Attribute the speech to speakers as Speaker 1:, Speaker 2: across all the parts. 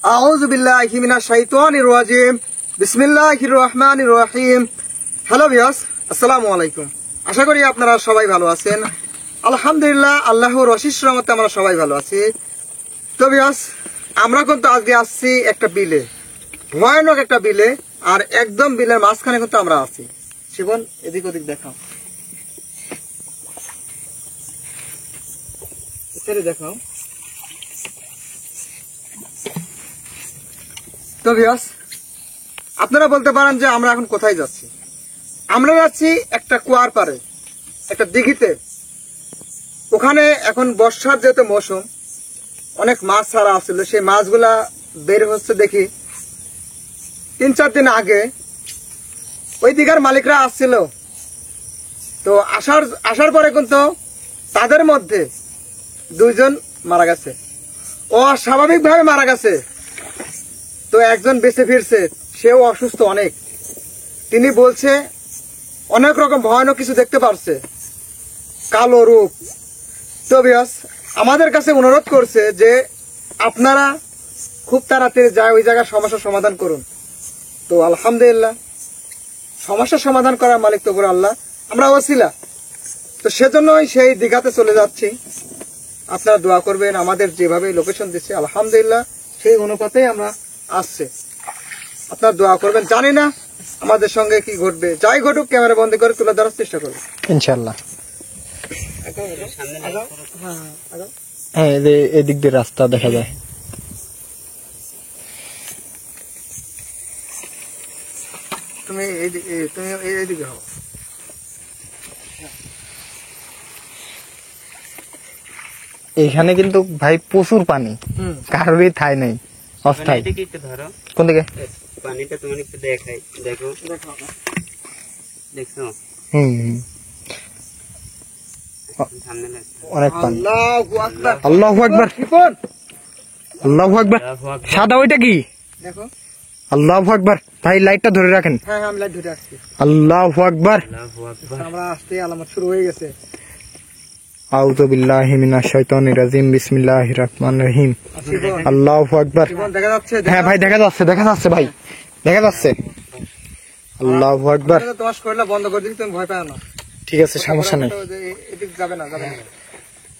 Speaker 1: আউযু বিল্লাহি মিনাশ শাইতানির রাজিম। বিসমিল্লাহির রহমানির রহিম। হ্যালো ভিউয়ার্স, আসসালামু আলাইকুম। আশা করি আপনারা সবাই ভালো আছেন। আলহামদুলিল্লাহ, আল্লাহর অশেষ রহমতে আমরা সবাই ভালো আছি। তো ভিউয়ার্স, আমরা কিন্তু আজকে আসছি একটা বিলে, ভয়ানক একটা বিলে, আর একদম বিলের মাঝখানে কিন্তু আমরা আছি। শিবন, এদিক ওদিক দেখাও, এখানে দেখাও। তো ভিউয়ার্স, আপনারা বলতে পারেন যে আমরা এখন কোথায় যাচ্ছি। আমরা যাচ্ছি একটা কুয়ার পারে, একটা দিঘিতে। ওখানে এখন বর্ষার যেহেতু মৌসুম, অনেক মাছ ছাড়া আসছিল, সেই মাছগুলা বের হচ্ছে দেখি। 3-4 দিন আগে ওই দিঘার মালিকরা আসছিল, তো আসার পরে কিন্তু তাদের মধ্যে 2 জন মারা গেছে, অস্বাভাবিকভাবে মারা গেছে। তো একজন বেঁচে ফিরছে, সেও অসুস্থ অনেক। তিনি বলছে অনেক রকম ভয়ানক কিছু দেখতে পারছে, কালো রূপ। তো ভিউয়ার্স, আমাদের কাছে অনুরোধ করছে যে আপনারা খুব তাড়াতাড়ি যায় ওই জায়গার সমস্যার সমাধান করুন। তো আলহামদুলিল্লাহ, সমস্যার সমাধান করার মালিক তো আল্লাহ, আমরা ওসিলা। তো সেজন্যই সেই দিঘাতে চলে যাচ্ছি। আপনারা দোয়া করবেন, আমাদের যেভাবে লোকেশন দিচ্ছে আলহামদুলিল্লাহ সেই অনুপাতেই আমরা আসছে। আপনারা দোয়া করবেন। জানি না আমাদের সঙ্গে কি ঘটবে, যাই ঘটুক ক্যামেরা বন্ধ করে তুলে ধরার চেষ্টা করবো
Speaker 2: ইনশাল্লাহ। হ্যাঁ, এদিক দিয়ে রাস্তা দেখা যায়।
Speaker 1: তুমি এইদিকে হও।
Speaker 2: এখানে কিন্তু ভাই প্রচুর পানি, কারোরই ঠাই নাই অস্থায়ী। কোন দিকে
Speaker 3: পানিটা তোমার একটু দেখাই, দেখো দেখছো?
Speaker 2: অনেক পানি। আল্লাহু আকবার, আল্লাহু আকবার। সাদা ওইটা কি?
Speaker 1: দেখো,
Speaker 2: আল্লাহু আকবার। ভাই লাইটটা ধরে রাখেন।
Speaker 1: হ্যাঁ, আমি লাইট ধরে রাখছি।
Speaker 2: আল্লাহু আকবার।
Speaker 1: আমরা আসতে আলামত শুরু হয়ে গেছে।
Speaker 2: আউযু বিল্লাহি মিনাশ শাইতানির রাজিম। বিসমিল্লাহির রহমানির রহিম। আল্লাহু আকবার।
Speaker 1: দেখা যাচ্ছে?
Speaker 2: হ্যাঁ ভাই, দেখা যাচ্ছে, দেখা যাচ্ছে ভাই, দেখা যাচ্ছে। আল্লাহু আকবার।
Speaker 1: তোমার শরীরটা বন্ধ করে দিন, তুমি ভয় পাও না।
Speaker 2: ঠিক আছে, সমস্যা নেই।
Speaker 1: এদিক যাবে না, যাবে না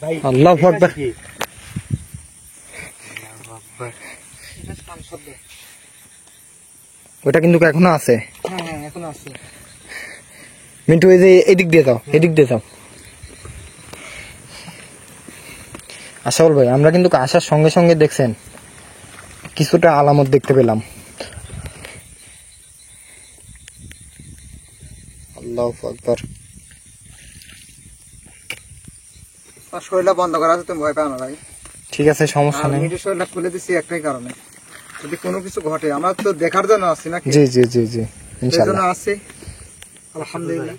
Speaker 2: ভাই। আল্লাহু আকবার। ওটা কিন্তু এখনো আছে।
Speaker 1: হ্যাঁ হ্যাঁ, এখনো আছে।
Speaker 2: মিন্টু, এই যে এদিক দিয়ে যাও, এদিক দিয়ে যাও। আশাউল ভাই, আমরা কিন্তু আসার সঙ্গে সঙ্গে দেখছেন কিছুটা আলামত দেখতে পেলাম। আল্লাহু আকবার।
Speaker 1: শরীরটা বন্ধ করা আছে, তুমি ভয় পাও না ভাই।
Speaker 2: ঠিক আছে, সমস্যা নেই।
Speaker 1: আমি শরীরটা খুলে দিচ্ছি একটাই কারণে, যদি কোনো কিছু ঘটে। আমরা তো দেখার জন্য আসছি নাকি?
Speaker 2: জি জি জি জি, ইনশাআল্লাহ
Speaker 1: আসছি। আলহামদুলিল্লাহ।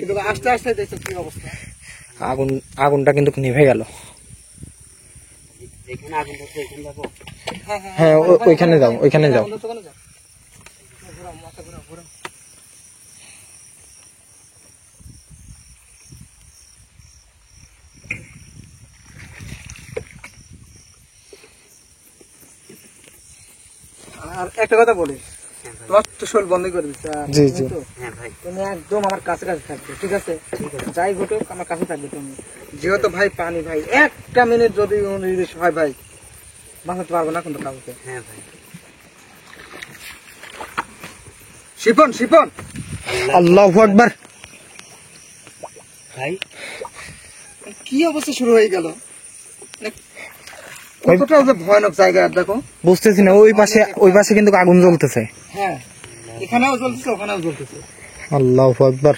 Speaker 1: কিন্তু আস্তে আস্তে দেখছো কি অবস্থা।
Speaker 2: আগুনটা কিন্তু নিভে গেল।
Speaker 3: এখানে আগুন ধরছে, এখানে যাবো।
Speaker 2: হ্যাঁ, ওইখানে যাও, ওইখানে যাও।
Speaker 1: আর একটা কথা বলি, তোমার তো শরীর বন্ধ করে দিচ্ছে।
Speaker 2: জি জি।
Speaker 1: তুমি একদম আমার কাছে কাছে থাকবে, ঠিক আছে? যাই ঘটুক আমার কাছে থাকবে তুমি। যেহেতু ভাই পানি, ভাই একটা মিনিট যদি হয় ভাই, বাঁচাতে পারবো না কিন্তু কাউকে।
Speaker 3: হ্যাঁ ভাই।
Speaker 1: শিপন, শিপন।
Speaker 2: আল্লাহু আকবার।
Speaker 3: ভাই
Speaker 1: কি অবস্থা শুরু হয়ে গেল, কতটা যে ভয়ানক জায়গা। দেখো,
Speaker 2: বুঝতেছি না, ওই পাশে কিন্তু আগুন জ্বলতেছে।
Speaker 1: হ্যাঁ, এখানেও জ্বলতেছে, ওখানেও জ্বলতেছে।
Speaker 2: আল্লাহু আকবার।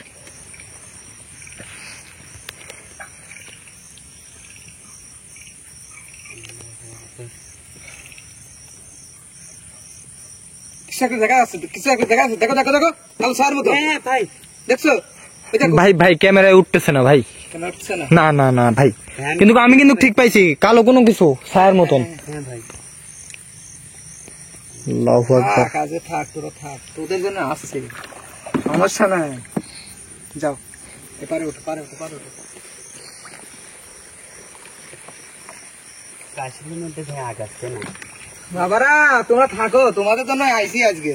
Speaker 1: কিছু একটা দেখা যাচ্ছে, কিছু একটা দেখা যাচ্ছে। দেখো দেখো দেখো, কালো ছায়ার মতো।
Speaker 3: হ্যাঁ ভাই,
Speaker 1: দেখছো?
Speaker 2: ভাই ভাই, ক্যামেরায় উঠতেছে না ভাই।
Speaker 1: কেন উঠছে না?
Speaker 2: না না না ভাই, কিন্তু আমি কিন্তু ঠিক পাইছি, কালো কোনো কিছু ছায়ার মতন।
Speaker 3: হ্যাঁ ভাই।
Speaker 2: আল্লাহু আকবার।
Speaker 1: কাজে থাক, তোরা থাক, তোদের জন্য আসছে, সমস্যা নাই। যাও, এপারে উঠো, পারে উঠো, পারে উঠো।
Speaker 3: কাশির মধ্যে ভাই আগ আসছে না।
Speaker 1: বাবারা তোমরা থাকো, তোমাদের জন্য আইসি আজকে,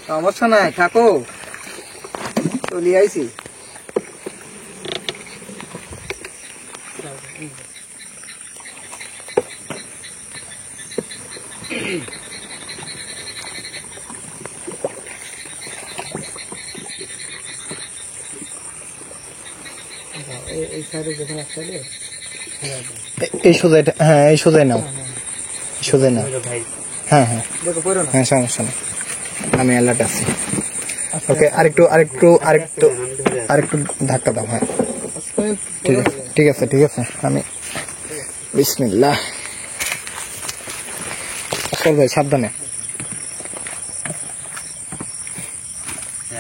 Speaker 1: সমস্যা নাই, থাকো, চলে আইসি। এই সাইডে যখন আসলে
Speaker 2: এই সোজাই, হ্যাঁ এই সোজাই নাও, সোজাই নাও।
Speaker 3: ভাই
Speaker 2: হ্যাঁ হ্যাঁ
Speaker 1: দেখো পড়ো না।
Speaker 2: হ্যাঁ, সমস্যা নেই, আমি অ্যালার্ট আছি। ওকে, আরেকটু ধাক্কা দাও। হ্যাঁ ঠিক আছে ঠিক আছে, আমি বিসমিল্লাহ। চল ভাই, সাবধানে।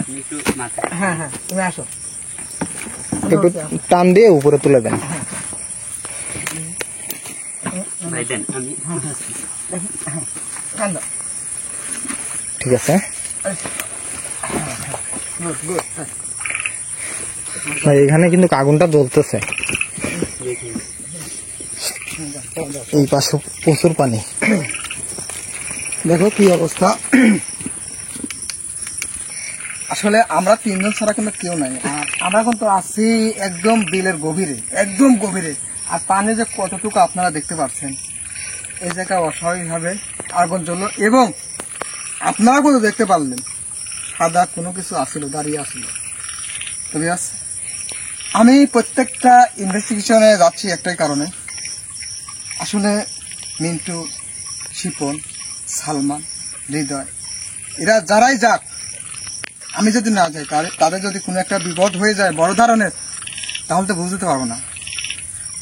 Speaker 3: আপনি একটু মাথা
Speaker 1: হ্যাঁ হ্যাঁ, তুমি আসো।
Speaker 2: একটু টান দিয়ে উপরে তুলে দেন।
Speaker 3: ভাই দেন, আমি
Speaker 1: কান্দো।
Speaker 2: ঠিক আছে
Speaker 1: গুড গুড।
Speaker 2: ভাই, এখানে কিন্তু আগুনটা জ্বলতেছে,
Speaker 3: দেখি
Speaker 2: এই পাশে প্রচুর পানি।
Speaker 1: দেখো কি অবস্থা। আসলে আমরা তিনজন ছাড়া কিন্তু কেউ নাই, আর আমরা কিন্তু আছি একদম বিলের গভীরে, একদম গভীরে। আর পানি যে কতটুকু আপনারা দেখতে পাচ্ছেন, এই জায়গায় অস্বাভাবিকভাবে আগুন জ্বলল, এবং আপনারা কিন্তু দেখতে পারলেন সাদা কোনো কিছু আসছিল, দাঁড়িয়ে আসছিল। তবে আমি প্রত্যেকটা ইনভেস্টিগেশনে যাচ্ছি একটাই কারণে, আসলে মিন্টু, শিপন, সালমান, হৃদয়, এরা যারাই যাক, আমি যদি না যাই, তাদের যদি কোনো একটা বিপদ হয়ে যায় বড় ধরনের, তাহলে তো বুঝতে পারবো না।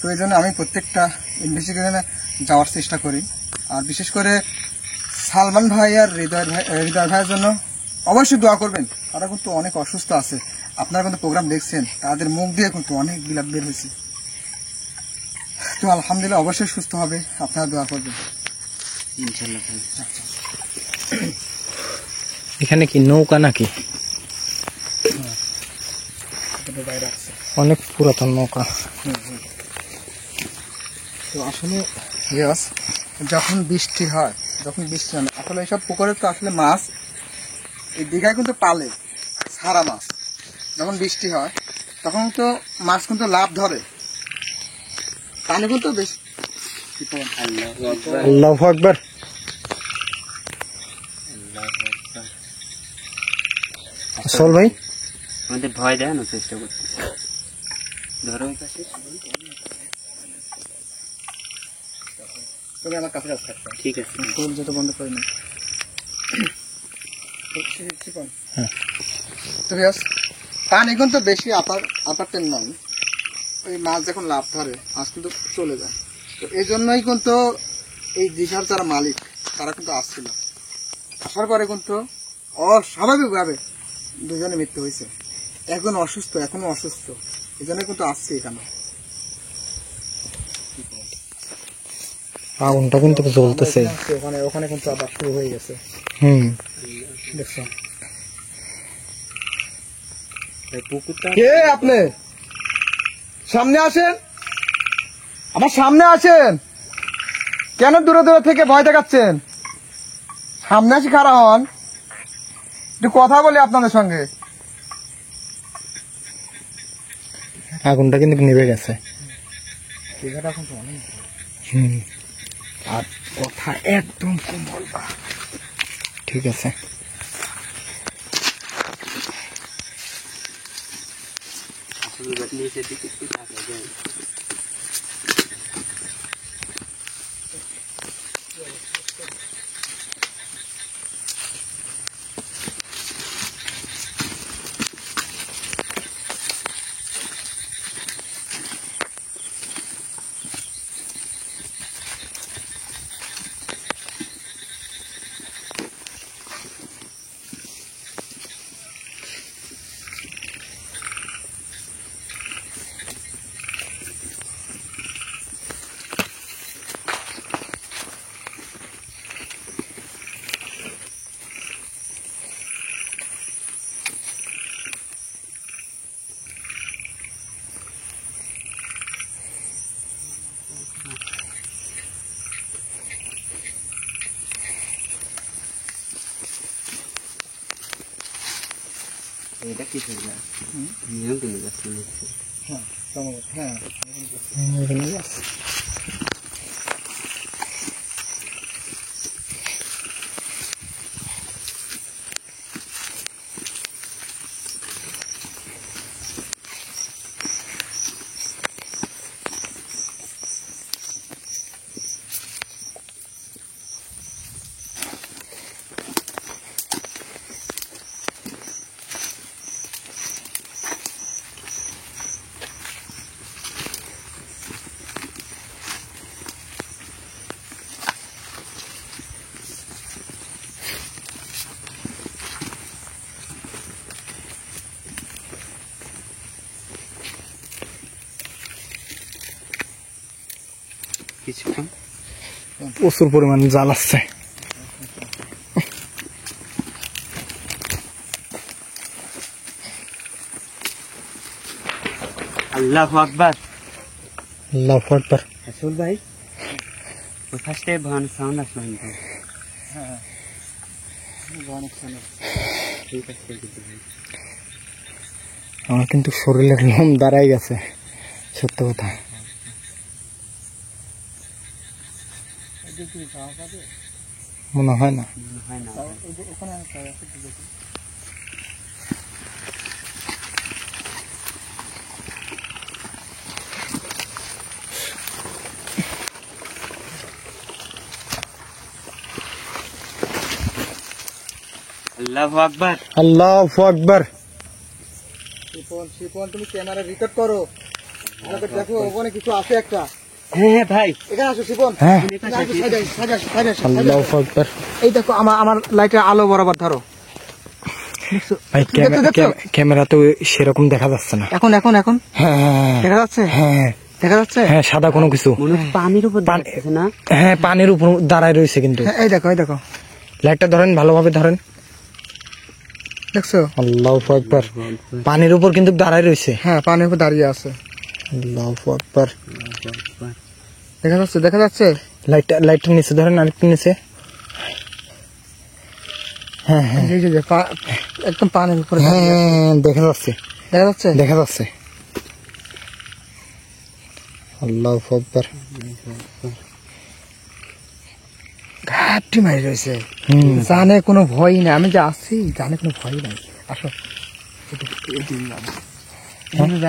Speaker 1: তো এই জন্য আমি প্রত্যেকটা ইনভেস্টিগেশনে যাওয়ার চেষ্টা করি। আর বিশেষ করে সালমান ভাই আর হৃদয় ভাইয়ের জন্য অবশ্যই দোয়া করবেন। তারা কিন্তু অনেক অসুস্থ আছে, আপনারা কিন্তু প্রোগ্রাম দেখছেন, তাদের মুখ দিয়ে কিন্তু অনেক বিলাপ বের হয়েছে। তো আলহামদুলিল্লাহ অবশ্যই সুস্থ হবে, আপনারা দোয়া করবেন
Speaker 3: ইনশাল্লাহ ভাই।
Speaker 2: এখানে কি নৌকা নাকি?
Speaker 1: বাইরে আছে।
Speaker 2: অনেক পুরাতন নৌকা।
Speaker 1: তো আসলে যখন বৃষ্টি হয়, আসলে এইসব পুকুরে তো আসলে মাছ, এই দীঘায় কিন্তু পালে সারা মাছ। যখন বৃষ্টি হয় তখন তো মাছ কিন্তু লাভ ধরে, পানি কিন্তু বেশি।
Speaker 2: আল্লাহু আকবার। চল ভাই,
Speaker 3: আমাদের ভয় দেখানোর চেষ্টা করতেছে। ধরো ওই পাশে।
Speaker 1: তবে আমার কাছে রাখতে
Speaker 3: ঠিক আছে।
Speaker 1: ফুল যেটা বন্ধ করে না। তবে পানি কিন্তু বেশি আপারটেন নয়, ওই মাছ যখন লাভ ধরে মাছ কিন্তু চলে যায়। তো এই জন্যই কিন্তু এই দীঘার যারা মালিক তারা কিন্তু আসছিল, আসার পরে কিন্তু অস্বাভাবিকভাবে দুজনে মৃত্যু হয়েছে। একজন অসুস্থ, এখনো অসুস্থ, এই জন্য কিন্তু আসছে এখানে।
Speaker 2: আগুনটা কিন্তু জ্বলতেছে।
Speaker 1: ওখানে কিন্তু আবার শুরু হয়ে গেছে, দেখছো?
Speaker 3: পুকুরটা
Speaker 1: কে আপনি? সামনে আসেন, আমার সামনে আসেন। কেন দূরে দূরে থেকে ভয় দেখাচ্ছেন? সামনে আসি, খাড়া হন, একটু কথা বলি আপনাদের সঙ্গে।
Speaker 2: আগুনটা কিন্তু নিভে গেছে।
Speaker 1: আর কথা একদম কম বলবা।
Speaker 2: ঠিক আছে।
Speaker 3: নিচের দিকে একটু থাকা যায়। এটা কিসের গাছ? নিয়ম কিন্তু গাছ নিচ্ছে।
Speaker 1: হ্যাঁ সম্ভবত, হ্যাঁ
Speaker 2: এখানে গাছ।
Speaker 3: কিছুক্ষণ
Speaker 2: প্রচুর পরিমাণ জাল আসছে।
Speaker 3: আল্লাহু আকবার।
Speaker 2: আল্লাহু আকবার।
Speaker 3: আসল ভাই ওই ফার্স্টে ভয়ান সাউন্ড আসলো কিন্তু।
Speaker 1: হ্যাঁ অনেক সুন্দর।
Speaker 3: ঠিক আছে কিন্তু ভাই
Speaker 2: আমার কিন্তু শরীরের লোম দাঁড়াই গেছে, সত্য কথা। মনে হয় না।
Speaker 3: মনে হয় না।
Speaker 1: ওখানে একটা আছে, একটু দেখি।
Speaker 3: আল্লাহু আকবার।
Speaker 2: আল্লাহু আকবার।
Speaker 1: শিপন তুমি ক্যামেরা রেকর্ড করো, আমাকে দেখো ওখানে কিছু আছে একটা।
Speaker 3: হ্যাঁ হ্যাঁ ভাই
Speaker 1: এখানে আসো শিপন।
Speaker 2: হ্যাঁ
Speaker 1: এখানে আসো, সাইডে আসো, সাইডে আসো, সাইডে আসো, সাইডে
Speaker 2: আল্লাহু
Speaker 1: আসো।
Speaker 2: আকবার।
Speaker 1: এই দেখো আমার লাইটের আলো বরাবর ধরো। দেখছো?
Speaker 2: ভাই
Speaker 1: দেখছো, দেখছো?
Speaker 2: ক্যামেরা তো সেরকম দেখা যাচ্ছে না।
Speaker 1: এখন এখন এখন
Speaker 2: হ্যাঁ হ্যাঁ
Speaker 1: দেখা যাচ্ছে,
Speaker 2: হ্যাঁ
Speaker 1: দেখা যাচ্ছে।
Speaker 2: হ্যাঁ, সাদা কোনো কিছু।
Speaker 3: মনে হচ্ছে পানির উপর দাঁড়াচ্ছে না।
Speaker 2: হ্যাঁ, পানির উপর দাঁড়ায় রয়েছে কিন্তু।
Speaker 1: হ্যাঁ, এই দেখো, এই দেখো,
Speaker 2: লাইটটা ধরেন, ভালোভাবে ধরেন।
Speaker 1: দেখছো?
Speaker 2: আল্লাহু আকবার। পানির উপর কিন্তু দাঁড়ায় রয়েছে।
Speaker 1: হ্যাঁ, পানির উপর দাঁড়িয়ে আছে।
Speaker 2: আল্লাহু আকবার।
Speaker 1: দেখা যাচ্ছে, দেখা যাচ্ছে।
Speaker 2: লাইটটা নিচে ধরেন, আরেকটু নিচে। হ্যাঁ হ্যাঁ
Speaker 1: এই যে একদম পানির উপরে
Speaker 2: হ্যাঁ
Speaker 1: দাঁড়িয়ে আছে।
Speaker 2: হ্যাঁ, দেখা যাচ্ছে,
Speaker 1: দেখা যাচ্ছে।
Speaker 2: দেখা যাচ্ছে। আল্লাহু আকবার।
Speaker 1: ঘাপটি মারি রয়েছে,
Speaker 2: হুম,
Speaker 1: জানে কোনো ভয় নাই। আমি যে আছি জানে কোনো ভয় নাই। আসো,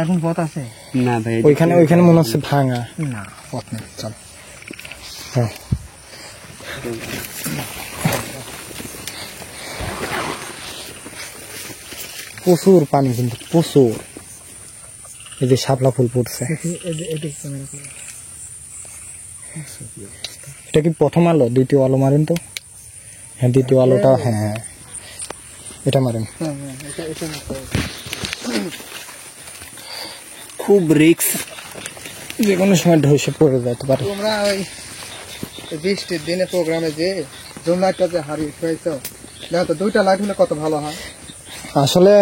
Speaker 1: এখন পথ আছে
Speaker 3: না ভাই
Speaker 2: ওইখানে ওইখানে মনে হচ্ছে ভাঙা।
Speaker 1: না, পথ নেই, চল।
Speaker 2: হ্যাঁ, প্রচুর পানি কিন্তু, প্রচুর। এই যে শাপলা ফুল পড়ছে। এটা কি প্রথম আলো? দ্বিতীয় আলো মারেন তো। হ্যাঁ, দ্বিতীয় আলোটা, হ্যাঁ হ্যাঁ, এটা মারেন। খুব রিস্ক, যে কোনো সময় ধসে পড়ে যেতে পারে।
Speaker 1: তোমরা ওই বৃষ্টির দিনে প্রোগ্রামে যে জুম লাইটটা যে হারিয়ে ফেলেছো, দেখো তো 2টা লাইট হলে কত ভালো হয়।
Speaker 2: আসলে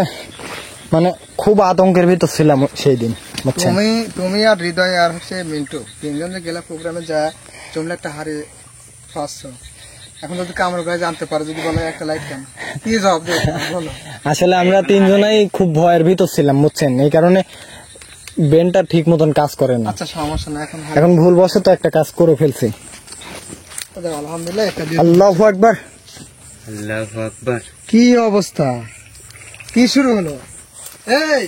Speaker 2: মানে খুব আতঙ্কের ভিতর ছিলাম সেই দিন, বুঝছেন।
Speaker 1: তুমি আর হৃদয় আর হচ্ছে মিন্টু 3জন যে গেলা প্রোগ্রামে যা জুম লাইটটা হারিয়ে পাচ্ছো। এখন যদি কামড় গায়ে জানতে পারো, যদি বলো একটা লাইট কেন, কি জবাব দেবে বলো?
Speaker 2: আসলে আমরা তিনজনাই খুব ভয়ের ভিতর ছিলাম, বুঝছেন। এই কারণে ব্রেনটা ঠিক মতন কাজ করে না।
Speaker 1: আচ্ছা, সমস্যা না। এখন
Speaker 2: এখন ভুলবশত একটা কাজ করে ফেলছি।
Speaker 1: আলহামদুলিল্লাহ একটা দিন।
Speaker 2: আল্লাহু আকবার।
Speaker 3: আল্লাহু আকবার।
Speaker 1: কি অবস্থা, কি শুরু হলো? এই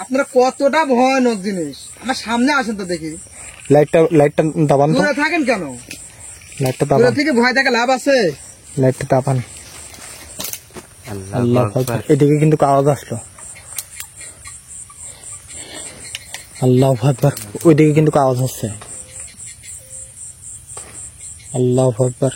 Speaker 1: আপনারা কতটা ভয়ানক জিনিস, আমার সামনে আসেন তো দেখি।
Speaker 2: লাইটটা দাবান তো,
Speaker 1: দূরে থাকেন কেন?
Speaker 2: লাইটটা
Speaker 1: দূরে
Speaker 2: দাবান,
Speaker 1: থেকে ভয় থাকে লাভ আছে?
Speaker 2: লাইটটা দাবান।
Speaker 3: আল্লাহু
Speaker 2: আল্লাহু
Speaker 3: আকবার।
Speaker 2: আকবার। এদিকে কিন্তু আওয়াজ আসলো। আল্লাহু আকবার। ওইদিকে কিন্তু আওয়াজ হচ্ছে। আল্লাহু আকবার।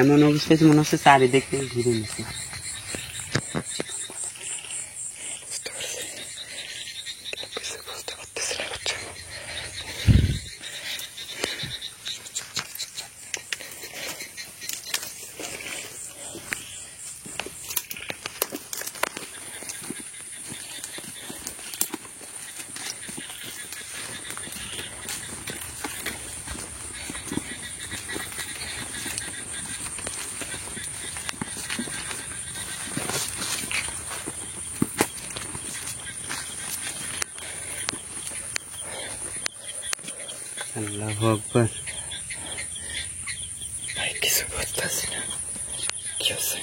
Speaker 3: এমন অবস্থা মনে হচ্ছে চারিদিকে ঘিরে নিচ্ছে। আল্লাহু আকবার।
Speaker 2: ভাই কিছু বুঝতেছি না কি হচ্ছে।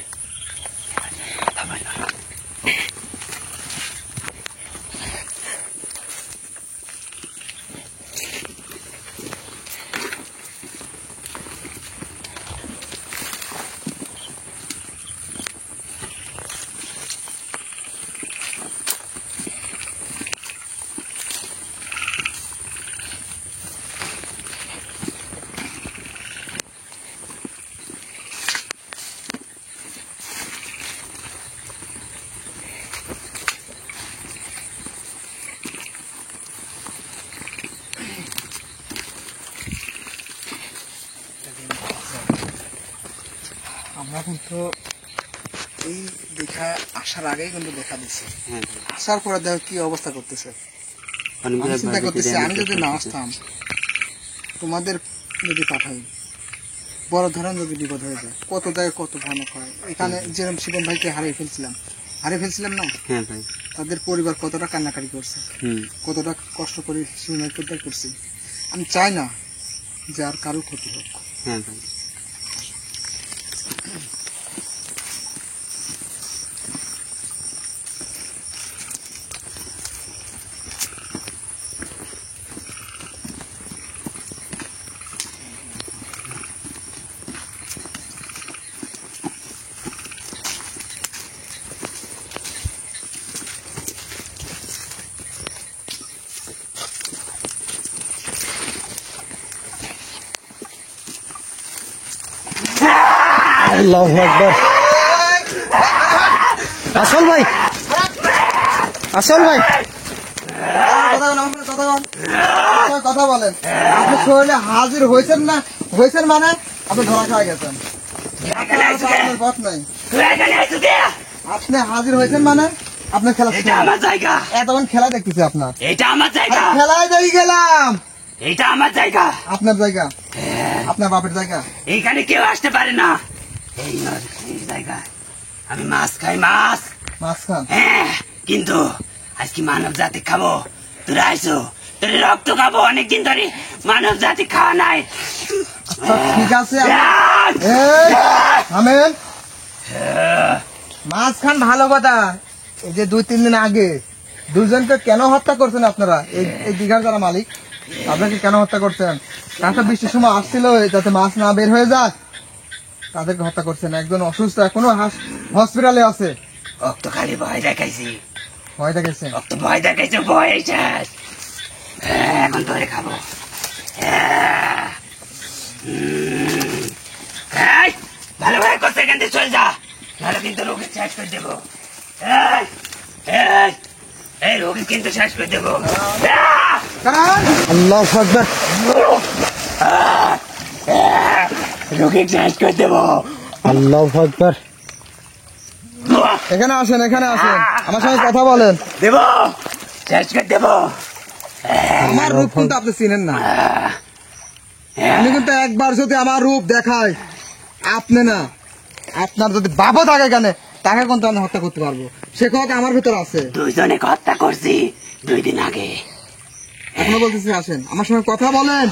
Speaker 2: আমরা কিন্তু এই দেখা আসার আগেই কিন্তু দেখা দিচ্ছে,
Speaker 3: হ্যাঁ
Speaker 2: আসার পরে দেখো কি অবস্থা করতেছে। আমি
Speaker 3: অনেকগুলো
Speaker 2: চিন্তা
Speaker 3: বাড়িতে
Speaker 2: করতেছি আমি যদি না
Speaker 3: করতেছে।
Speaker 2: আসতাম, তোমাদের যদি পাঠাই, বড় ধরনের যদি বিপদ হয়ে যায়, কত জায়গায় কত ভয়ানক হয়। এখানে যেরকম শিবন ভাইকে হারিয়ে ফেলছিলাম না,
Speaker 3: হ্যাঁ ভাই।
Speaker 2: তাদের পরিবার কতটা কান্নাকাটি করছে,
Speaker 3: হুম।
Speaker 2: কতটা কষ্ট করে শিবন ভাইকে উদ্ধার করছি। আমি চাই না যে আর কারোর ক্ষতি হোক।
Speaker 3: হ্যাঁ ভাই।
Speaker 2: আল্লাহু আকবার। আসল ভাই, আসল ভাই
Speaker 1: কথা বলেন। আপনি শহরে হাজির হয়েছেন না, হয়েছেন মানে আপনি ধরা খাওয়া গেছেন। আপনার পথ নাই। আপনি হাজির হয়েছেন মানে আপনার খেলা শেষ।
Speaker 3: আমার জায়গা,
Speaker 1: এতক্ষণ খেলা দেখতেছি আপনার।
Speaker 3: এটা আমার জায়গা,
Speaker 1: আরে খেলায় দেখে গেলাম।
Speaker 3: এটা আমার জায়গা,
Speaker 1: আপনার জায়গা, আপনার বাপের জায়গা।
Speaker 3: এইখানে কেউ আসতে পারে না। এই জায়গা আমি মাছ খাই, মাছ।
Speaker 1: মাছ খান।
Speaker 3: হ্যাঁ, কিন্তু আজকে মানব জাতি খাবো। তোরা আইসো, তোর রক্ত খাবো। অনেকদিন ধরে মানব জাতি খাওয়া নাই।
Speaker 1: আচ্ছা, ঠিক আছে। এই, থামেন। মাছ খান ভালো কথা। এই যে 2-3 দিন আগে দুজনকে কেন হত্যা করছেন আপনারা? এই দীঘার যারা মালিক, আপনাকে কেন হত্যা করছেন? কাঁচা বৃষ্টির সময় আসছিল যাতে মাছ না বের হয়ে যায়, তাদেরকে হত্যা করছেন। একজন অসুস্থ, এখনো হসপিটালে আছে।
Speaker 3: রক্ত খালি ভয় দেখাইছি,
Speaker 1: ভয় দেখেছেন?
Speaker 3: রক্ত ভয় দেখাইছে, ভয় শেষ। এখন ধরে খাবো। এই, ভালো ভাই করছে, এখান থেকে চল যা, নাহলে কিন্তু রোগী শেষ করে দেবো। এই, এই, এই রোগী কিন্তু শেষ করে দেবো।
Speaker 2: আল্লাহু আকবার।
Speaker 3: রোগী শেষ করে দেবো।
Speaker 2: আল্লাহু আকবার।
Speaker 1: এখানে আসেন, এখানে আসেন, আমার সঙ্গে কথা বলেন।
Speaker 3: দেবো, শেষ করে দেবো।
Speaker 1: আমার রূপ কিন্তু আপনি চিনেন না। আমি কিন্তু একবার যদি আমার রূপ দেখাই, আপনি না, আপনার যদি বাবা থাকে কেন, তাকে কিন্তু আমি হত্যা করতে পারবো। সে কথা আমার ভিতর আছে।
Speaker 3: দুইজনে হত্যা করছি 2 দিন আগে।
Speaker 1: এখনো বলতেছি আসেন, আমার সঙ্গে কথা বলেন।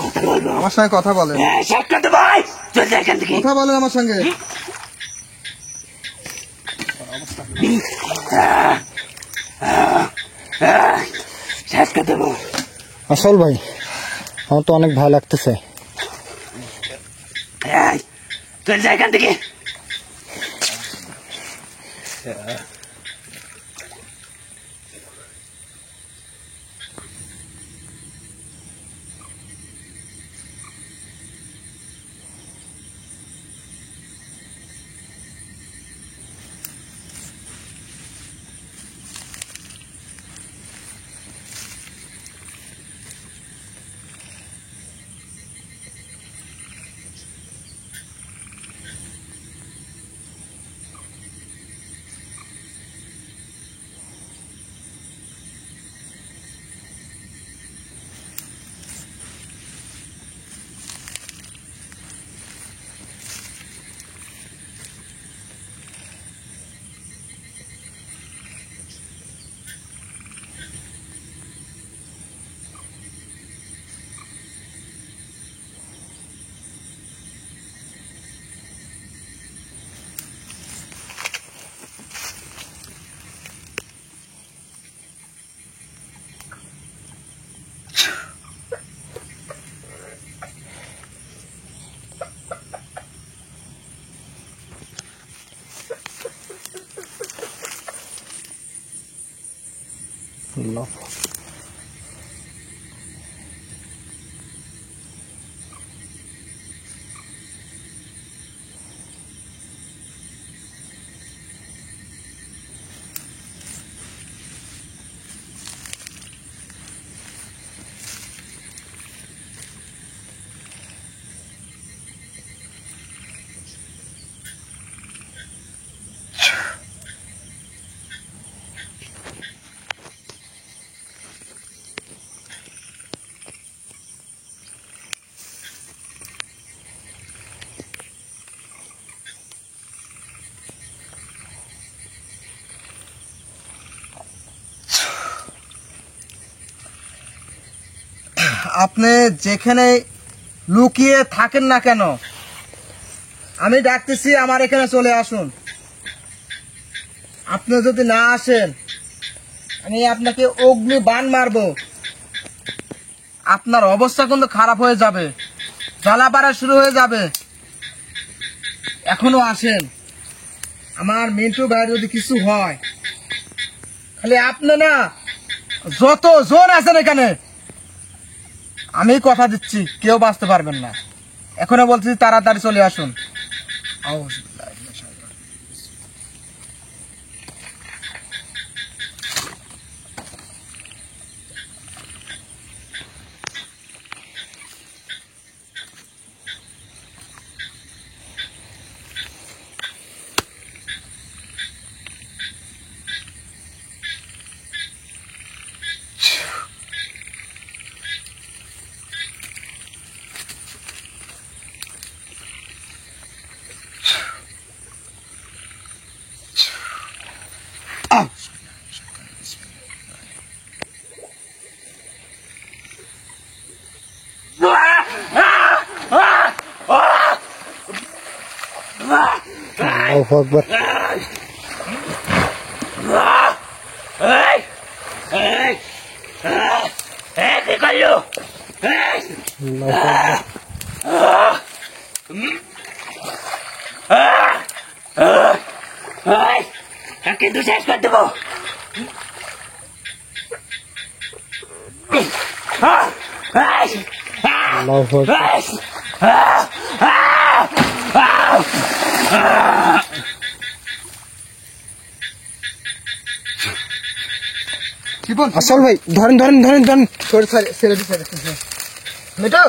Speaker 3: কথা বলবো,
Speaker 1: আমার সঙ্গে কথা বলেন,
Speaker 3: শেষ করে দেবো। ভাই চল যা এখান থেকে।
Speaker 1: কথা বলেন আমার সঙ্গে।
Speaker 3: শেষ করে দেবো।
Speaker 2: আসল ভাই, আমার তো অনেক ভয় লাগতেছে।
Speaker 3: এই, চল যা এখান থেকে।
Speaker 2: আল্লাহ আপনি যেখানে লুকিয়ে থাকেন না কেন, আমি ডাকতেছি আমার এখানে চলে আসুন। আপনি যদি না আসেন আমি আপনাকে অগ্নি বাণ মারবো। আপনার অবস্থা কিন্তু খারাপ হয়ে যাবে, জ্বালাপাড়া শুরু হয়ে যাবে। এখনো আসেন, আমার মিন্টু ভাই যদি কিছু হয়, খালি আপনি না যত জন আছেন এখানে, আমি কথা দিচ্ছি কেউ বাঁচতে পারবেন না। এখনো বলছি তাড়াতাড়ি চলে আসুন।
Speaker 3: Allahu Akbar. ¿Qué coño? ¿Qué tú sabes cuánto vos? Allahu Akbar.
Speaker 2: আসল ভাই ধরেন ধরেন ধরেন ধরেন ছেড়ে দিচ্ছে মিটু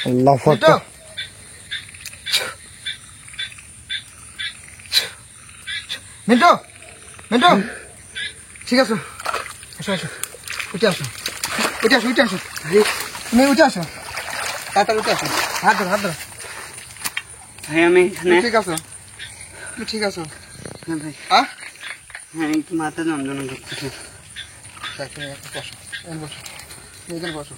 Speaker 3: আল্লাহু
Speaker 2: মিটু
Speaker 3: আকবার।
Speaker 2: মিন্টু মিন্টু ঠিক আছে, আসো আসো, উঠে আসো, উঠে আসো, উঠে আসো, তুমি উঠে আসো, তাড়াতাড়ি উঠে আসো, হাত ধরো, হাত ধরো।
Speaker 3: ভাই আমি এখানে
Speaker 2: ঠিক আছে, তুমি ঠিক আছো?
Speaker 3: হ্যাঁ ভাই,
Speaker 2: হ্যাঁ
Speaker 3: হ্যাঁ একটু মাথা যন্ত্রণা করতেছে।
Speaker 2: বসো, এখানে বসো, তুমি এখানে বসো।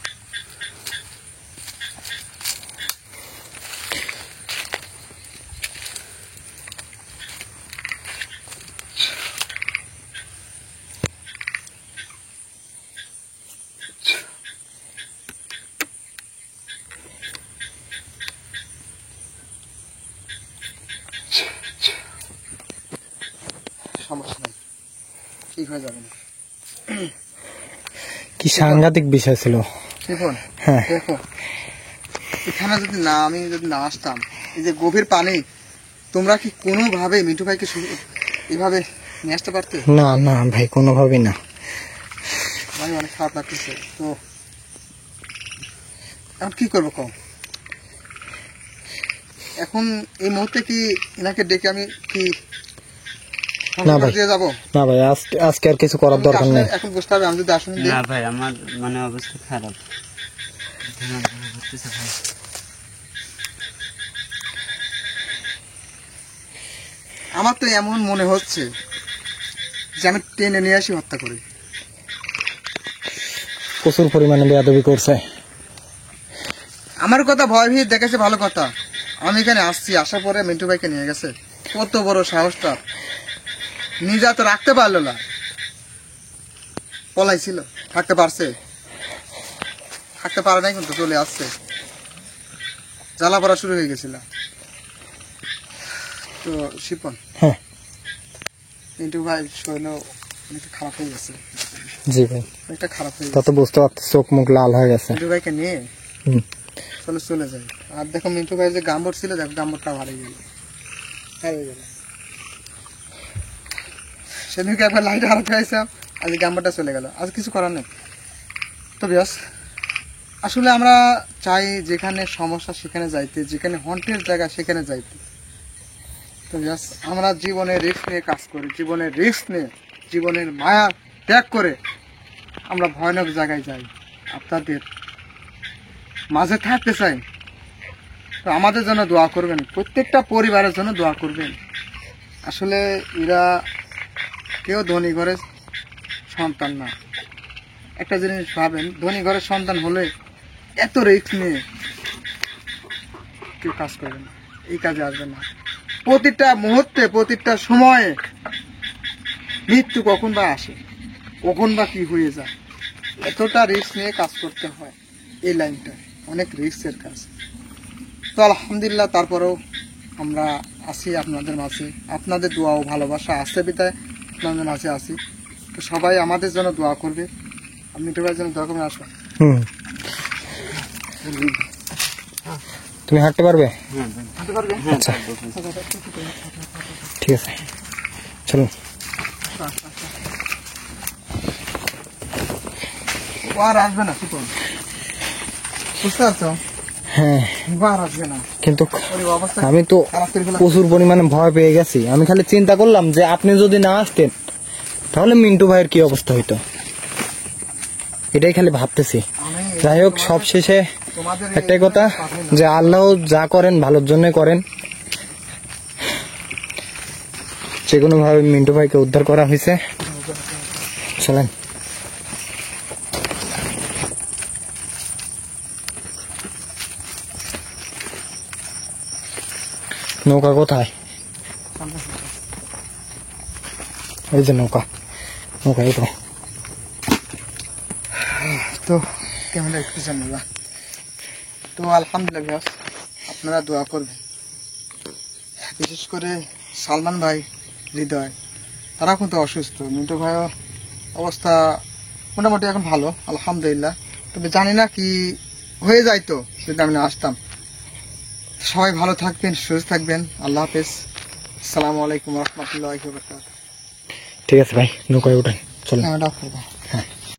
Speaker 2: সমস্যা নেই, ঠিক হয়ে যাবে।
Speaker 3: কি সাংঘাতিক বিষয় ছিল।
Speaker 2: দেখুন,
Speaker 3: হ্যাঁ
Speaker 2: দেখো এখানে যদি না আমি যদি না আসতাম, এই যে গভীর পানি, তোমরা কি কোনোভাবে মিঠু ভাইকে এভাবে নিয়ে আসতে পারতে?
Speaker 3: না না ভাই, কোনোভাবেই না।
Speaker 2: আমি অনেক খারাপ লাগতেছে। তো এখন কি করবো কম? এখন এই মুহূর্তে কি এনাকে ডেকে আমি কি
Speaker 3: না ভাই,
Speaker 2: দিয়ে যাবো?
Speaker 3: না ভাই, আজকে আর কিছু করার দরকার নেই।
Speaker 2: এখন বুঝতে হবে আমি যদি আসুন
Speaker 4: না ভাই, আমার মানে অবস্থা খারাপ।
Speaker 2: আমার তো এমন মনে হচ্ছে যে আমি টেনে নিয়ে আসি হত্যা করি।
Speaker 3: প্রচুর পরিমাণে বেয়াদবি করছে।
Speaker 2: আমার কথা ভয় ভীত দেখেছে, ভালো কথা। আমি এখানে আসছি, আসার পরে মিন্টু ভাইকে নিয়ে গেছে। কত বড় সাহসটা! নিজা তো রাখতে পারলো না, পলাইছিল। থাকতে পারছে? থাকতে পারে নাই, কিন্তু চলে আসছে। জ্বালা পড়া শুরু হয়ে গেছিল। তো শিপন,
Speaker 3: হ্যাঁ
Speaker 2: মিন্টু ভাই সৈন্য অনেকটা খারাপ হয়ে গেছে,
Speaker 5: জি ভাই,
Speaker 2: অনেকটা খারাপ হয়ে
Speaker 5: তা
Speaker 2: গেছে।
Speaker 5: তো বুঝতে পারছি, চোখ মুখ লাল হয়ে গেছে।
Speaker 2: মিন্টু ভাইকে নিয়ে
Speaker 5: হুম।
Speaker 2: চলে যায়। আর দেখো মিন্টু ভাই যে গাম্বর ছিল, দেখো গাম্বরটা হারিয়ে গেল। সেদিনকে একবার লাইট হারাতে হয়েছিলাম, আজ গাম্বরটা চলে গেল, আজ কিছু করার নেই। তো ব্যাস, আসলে আমরা চাই যেখানে সমস্যা সেখানে যাইতে, যেখানে হন্টের জায়গা সেখানে যাইতে। তো ব্যাস, আমরা জীবনের রিস্ক নিয়ে কাজ করি, জীবনের রিস্ক নিয়ে, জীবনের মায়া ত্যাগ করে আমরা ভয়ানক জায়গায় যাই, আপনাদের মাঝে থাকতে চাই। তো আমাদের জন্য দোয়া করবেন, প্রত্যেকটা পরিবারের জন্য দোয়া করবেন। আসলে এরা কেউ ধনী ঘরের সন্তান না। একটা জিনিস ভাবেন, ধনী ঘরের সন্তান হলে এত রিস্ক নিয়ে কেউ কাজ করবে না, এই কাজে আসবে না। প্রতিটা মুহূর্তে, প্রতিটা সময়ে মৃত্যু কখন বা আসে, কখন বা কি হয়ে যায়, এতটা রিস্ক নিয়ে কাজ করতে হয়। এই লাইনটা অনেক রিস্কের কাজ। তো আলহামদুলিল্লাহ, তারপরেও আমরা আছি আপনাদের মাঝে, আপনাদের দোয়া ও ভালোবাসা আছে বিদায় আপনাদের মাঝে আছি। তো সবাই আমাদের জন্য দোয়া করবে, আপনি তো জন্য দোয়া করবেন। আসবেন,
Speaker 5: হুম। তুমি হাঁটতে পারবে? আচ্ছা, ঠিক আছে, চলো।
Speaker 2: ও আর আসবে না, কি করবে, বুঝতে পারছো?
Speaker 5: হ্যাঁ,
Speaker 2: ও আর আসবে না,
Speaker 5: কিন্তু
Speaker 2: ওর অবস্থা
Speaker 5: আমি তো
Speaker 2: খারাপ করে ফেলা।
Speaker 5: প্রচুর পরিমাণে ভয় পেয়ে গেছি। আমি খালি চিন্তা করলাম যে আপনি যদি না আসতেন তাহলে মিন্টু ভাইয়ের কি অবস্থা হইতো, এটাই খালি ভাবতেছি।
Speaker 2: আমি
Speaker 5: যাই হোক, সব শেষে
Speaker 2: তোমাদের
Speaker 5: একটাই কথা, যে আল্লাহ যা করেন ভালোর জন্য করেন। যে কোনো ভাবে মিন্টু ভাইকে উদ্ধার করা হয়েছে। চলেন। নৌকা কোথায়? এই যে নৌকা, নৌকায় তো
Speaker 2: তো ক্যামেরা একটু জানাবা। তো আলহামদুলিল্লাহ, আপনারা দোয়া করবেন, বিশেষ করে সালমান ভাই, হৃদয়, তারা কিন্তু অসুস্থ। মিন্টু ভাইও অবস্থা মোটামুটি এখন ভালো আলহামদুলিল্লাহ। তবে জানি না কি হয়ে যাইতো যদি আমি না আসতাম। সবাই ভালো থাকবেন, সুস্থ থাকবেন। আল্লাহ হাফেজ, আসসালামু আলাইকুম রহমতুল্লাহ।
Speaker 5: ঠিক আছে ভাই, নৌকায় উঠেন, চলেন।
Speaker 2: ক্যামেরা অফ করে দাও।